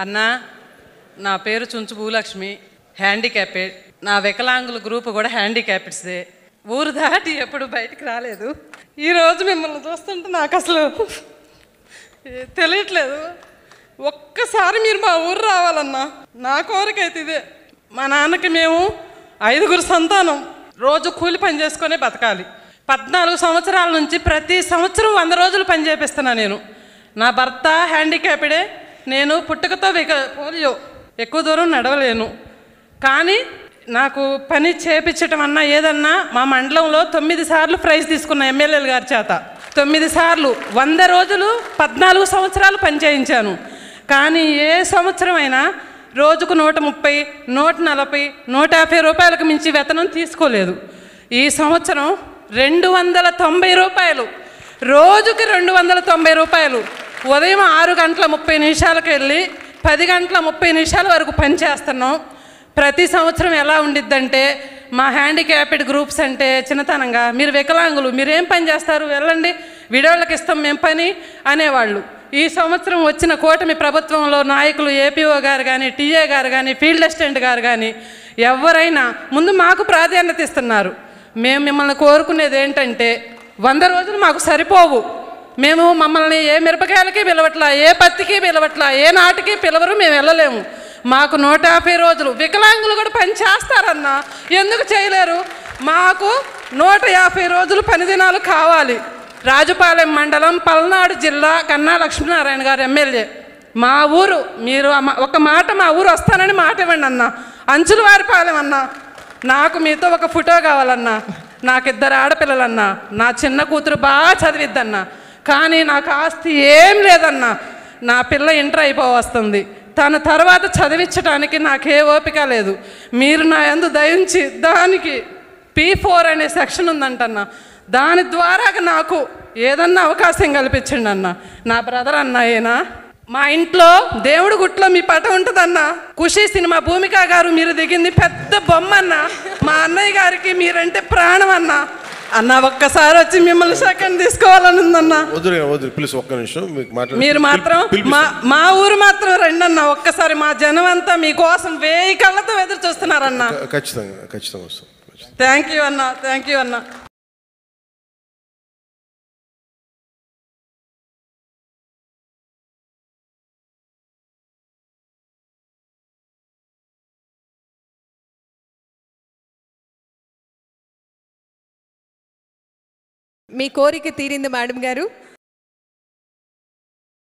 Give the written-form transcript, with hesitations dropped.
అన్న, నా పేరు చుంచు భూలక్ష్మి, హ్యాండిక్యాపెడ్. నా వికలాంగుల గ్రూప్ కూడా హ్యాండిక్యాపెడ్స్దే. ఊరు దాటి ఎప్పుడు బయటికి రాలేదు. ఈరోజు మిమ్మల్ని చూస్తుంటే నాకు అసలు తెలియట్లేదు. ఒక్కసారి మీరు మా ఊరు రావాలన్నా. నా కోరికైతే ఇదే. మా నాన్నకి మేము 5 సంతానం, రోజు కూలి పని చేసుకునే బతకాలి. 14 సంవత్సరాల నుంచి ప్రతి సంవత్సరం 100 రోజులు పని చేపిస్తున్నా నేను. నా భర్త హ్యాండిక్యాపెడే. నేను పుట్టుకతో పోలియో, ఎక్కువ దూరం నడవలేను. కానీ నాకు పని చేపించటం అన్నా ఏదన్నా మా మండలంలో 9 సార్లు ప్రైజ్ తీసుకున్న ఎమ్మెల్యేల గారి చేత. 9 సార్లు 100 రోజులు 14 సంవత్సరాలు పని చేయించాను. కానీ ఏ సంవత్సరం అయినా రోజుకు 130, 140, 150 రూపాయలకు మించి వేతనం తీసుకోలేదు. ఈ సంవత్సరం 290 రూపాయలు, రోజుకి 290 రూపాయలు. ఉదయం 6 గంటల 30 నిమిషాలకు వెళ్ళి 10 గంటల 30 నిమిషాల వరకు పని చేస్తున్నాం. ప్రతి సంవత్సరం ఎలా ఉండిద్దంటే, మా హ్యాండిక్యాపెడ్ గ్రూప్స్ అంటే చిన్నతనంగా, మీరు వికలాంగులు, మీరేం పని చేస్తారు, వెళ్ళండి, విడోళ్ళకి ఇస్తాం మేము పని అనేవాళ్ళు. ఈ సంవత్సరం వచ్చిన కూటమి ప్రభుత్వంలో నాయకులు, ఏపీఓ గారు కానీ, టీఏ గారు కానీ, ఫీల్డ్ అసిస్టెంట్ గారు కానీ ఎవరైనా ముందు మాకు ప్రాధాన్యత ఇస్తున్నారు. మేము మిమ్మల్ని కోరుకునేది ఏంటంటే, 100 రోజులు మాకు సరిపోవు. మేము మమ్మల్ని ఏ మిరపకాయలకి పిలవట్లా, ఏ పత్తికి పిలవట్లా, ఏ నాటికి పిలవరు, మేము వెళ్ళలేము. మాకు 150 రోజులు. వికలాంగులు కూడా పని చేస్తారన్నా, ఎందుకు చేయలేరు? మాకు 150 రోజులు పని దినాలు కావాలి. రాజుపాలెం మండలం, పల్నాడు జిల్లా, కన్నా లక్ష్మీనారాయణ గారు ఎమ్మెల్యే. మా ఊరు, మీరు ఒక మాట మా ఊరు వస్తానని మాట ఇవ్వండి అన్న. అంచులవారిపాలెం అన్నా, నాకు మీతో ఒక ఫోటో కావాలన్నా. నాకు 2 ఆడపిల్లలన్నా. నా చిన్న కూతురు బాగా చదివిద్దన్నా. కానీ నాకు ఆస్తి ఏం లేదన్నా. నా పిల్ల ఇంటర్ అయిపోవస్తుంది. తన తర్వాత చదివించడానికి నాకే ఓపిక లేదు. మీరు నా యందు దయించి దానికి P4 అనే సెక్షన్ ఉందంటన్నా, దాని ద్వారా నాకు ఏదన్నా అవకాశం కల్పించండి అన్న. నా బ్రదర్ అన్న ఏనా, మా ఇంట్లో దేవుడి గుట్లో మీ పటం ఉంటుందన్న. ఖుషి సినిమా భూమిక గారు మీరు దిగింది పెద్ద బొమ్మ అన్న. మా అన్నయ్య గారికి మీరంటే ప్రాణం అన్న. అన్న ఒక్కసారి వచ్చి మిమ్మల్ని సెకండ్ తీసుకోవాలని ఉందన్న. మీరు మాత్రం మా ఊరు మాత్రం రండి అన్న. ఒక్కసారి మా జనం అంతా మీకోసం 1000 కళ్ళతో ఎదురు చూస్తున్నారన్న. ఖచ్చితంగా. థ్యాంక్ యూ అన్న, థ్యాంక్ యూ అన్న. మీ కోరిక తీరింది మేడం గారు.